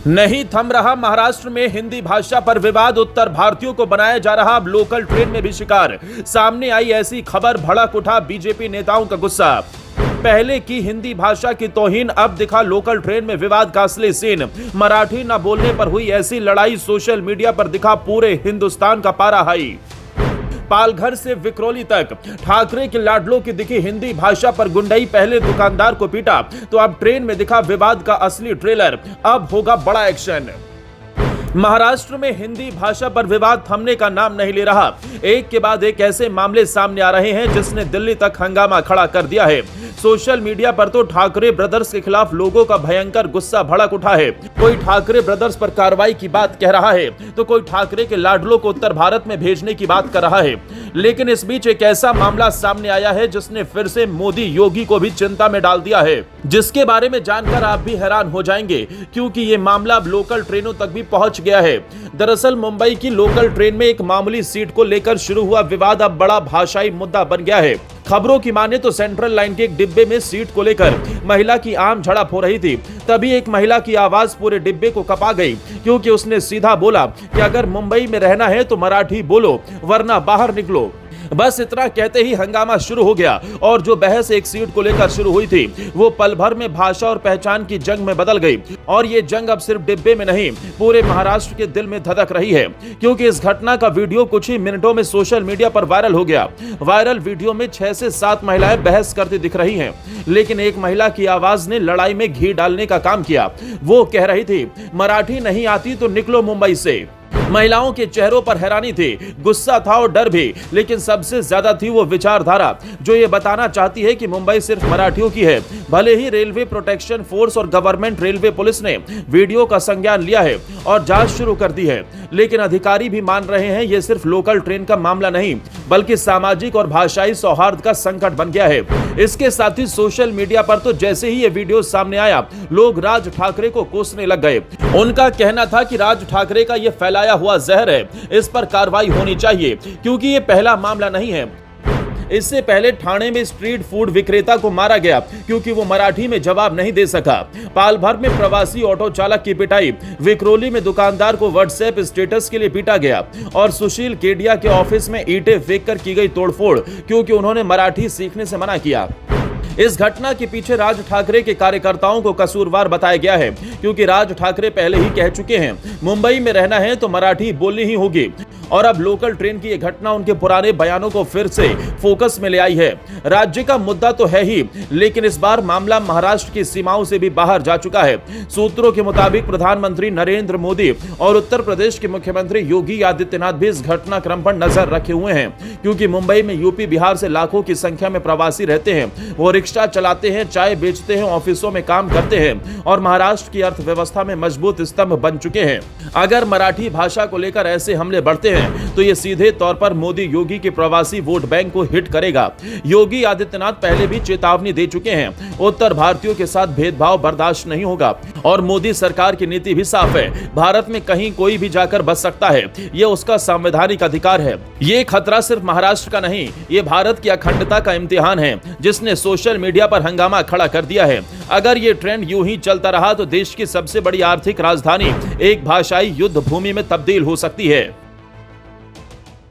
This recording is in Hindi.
नहीं थम रहा महाराष्ट्र में हिंदी भाषा पर विवाद। उत्तर भारतीयों को बनाया जा रहा अब लोकल ट्रेन में भी शिकार। सामने आई ऐसी खबर, भड़क उठा बीजेपी नेताओं का गुस्सा। पहले की हिंदी भाषा की तौहीन, अब दिखा लोकल ट्रेन में विवाद का असली सीन। मराठी न बोलने पर हुई ऐसी लड़ाई, सोशल मीडिया पर दिखा पूरे हिंदुस्तान का पारा हाई। पालघर से विक्रोली तक ठाकरे के लाडलों की दिखी हिंदी भाषा पर गुंडई। पहले दुकानदार को पीटा तो अब ट्रेन में दिखा विवाद का असली ट्रेलर। अब होगा बड़ा एक्शन। महाराष्ट्र में हिंदी भाषा पर विवाद थमने का नाम नहीं ले रहा। एक के बाद एक ऐसे मामले सामने आ रहे हैं जिसने दिल्ली तक हंगामा खड़ा कर दिया है। सोशल मीडिया पर तो ठाकरे ब्रदर्स के खिलाफ लोगों का भयंकर गुस्सा भड़क उठा है। कोई ठाकरे ब्रदर्स पर कार्रवाई की बात कह रहा है तो कोई ठाकरे के लाडलों को उत्तर भारत में भेजने की बात कर रहा है। लेकिन इस बीच एक ऐसा मामला सामने आया है जिसने फिर से मोदी योगी को भी चिंता में डाल दिया है, जिसके बारे में जानकर आप भी हैरान हो जाएंगे, क्योंकि ये मामला अब लोकल ट्रेनों तक भी पहुंच गया है। दरअसल मुंबई की लोकल ट्रेन में एक मामूली सीट को लेकर शुरू हुआ विवाद अब बड़ा भाषाई मुद्दा बन गया है। खबरों की माने तो सेंट्रल लाइन के एक डिब्बे में सीट को लेकर महिला की आम झड़प हो रही थी। तभी एक महिला की आवाज पूरे डिब्बे को कपा गई, क्योंकि उसने सीधा बोला कि अगर मुंबई में रहना है तो मराठी बोलो वरना बाहर निकलो। बस इतना कहते ही हंगामा शुरू हो गया और जो बहस एक सीट को लेकर शुरू हुई थी वो पल भर में भाषा और पहचान की जंग में बदल गई। और ये जंग अब सिर्फ डिब्बे में नहीं, पूरे महाराष्ट्र के दिल में धधक रही है, क्योंकि इस घटना का वीडियो कुछ ही मिनटों में सोशल मीडिया पर वायरल हो गया। वायरल वीडियो में 6 से 7 महिलाएं बहस करती दिख रही हैं, लेकिन एक महिला की आवाज ने लड़ाई में घी डालने का काम किया। वो कह रही थी, मराठी नहीं आती तो निकलो मुंबई से। महिलाओं के चेहरों पर हैरानी थी, गुस्सा था और डर भी, लेकिन सबसे ज्यादा थी वो विचारधारा जो ये बताना चाहती है कि मुंबई सिर्फ मराठियों की है। भले ही रेलवे प्रोटेक्शन फोर्स और गवर्नमेंट रेलवे पुलिस ने वीडियो का संज्ञान लिया है और जांच शुरू कर दी है, लेकिन अधिकारी भी मान रहे हैं ये सिर्फ लोकल ट्रेन का मामला नहीं, बल्कि सामाजिक और भाषाई सौहार्द का संकट बन गया है। इसके साथ ही सोशल मीडिया पर तो जैसे ही ये वीडियो सामने आया, लोग राज ठाकरे को कोसने लग गए। उनका कहना था कि राज ठाकरे का ये फैलाया हुआ जहर है, इस पर कार्रवाई होनी चाहिए, क्योंकि ये पहला मामला नहीं है। इससे पहले ठाणे में स्ट्रीट फूड विक्रेता को मारा गया क्योंकि वो मराठी में जवाब नहीं दे सका। पाल भर में प्रवासी ऑटो चालक की पिटाई। विक्रोली में दुकानदार को व्हाट्सएप स्टेटस के लिए पीटा गया और सुशील केडिया के ऑफिस में ईंटें फेंककर की गई तोड़फोड़, क्योंकि उन्होंने मराठी सीखने से मना किया। इस घटना के पीछे राज ठाकरे के कार्यकर्ताओं को कसूरवार बताया गया है, क्योंकि राज ठाकरे पहले ही कह चुके हैं मुंबई में रहना है तो मराठी बोलनी ही होगी। और अब लोकल ट्रेन की यह घटना उनके पुराने बयानों को फिर से फोकस में ले आई है। राज्य का मुद्दा तो है ही, लेकिन इस बार मामला महाराष्ट्र की सीमाओं से भी बाहर जा चुका है। सूत्रों के मुताबिक प्रधानमंत्री नरेंद्र मोदी और उत्तर प्रदेश के मुख्यमंत्री योगी आदित्यनाथ भी इस घटनाक्रम पर नजर रखे हुए हैं, क्योंकि मुंबई में यूपी बिहार से लाखों की संख्या में प्रवासी रहते हैं। वो रिक्शा चलाते हैं, चाय बेचते हैं, ऑफिसों में काम करते हैं और महाराष्ट्र की अर्थव्यवस्था में मजबूत स्तंभ बन चुके हैं। अगर मराठी भाषा को लेकर ऐसे हमले बढ़ते हैं तो ये सीधे तौर पर मोदी योगी के प्रवासी वोट बैंक को हिट करेगा। योगी आदित्यनाथ पहले भी चेतावनी दे चुके हैं, उत्तर भारतीयों के साथ भेदभाव बर्दाश्त नहीं होगा। और मोदी सरकार की नीति भी साफ है, भारत में कहीं कोई भी जाकर बस सकता है, ये उसका संवैधानिक अधिकार है। ये खतरा सिर्फ महाराष्ट्र का नहीं, ये भारत की अखंडता का इम्तिहान है, जिसने सोशल मीडिया पर हंगामा खड़ा कर दिया है। अगर ये ट्रेंड यूं ही चलता रहा तो देश की सबसे बड़ी आर्थिक राजधानी एक भाषाई युद्ध भूमि में तब्दील हो सकती है।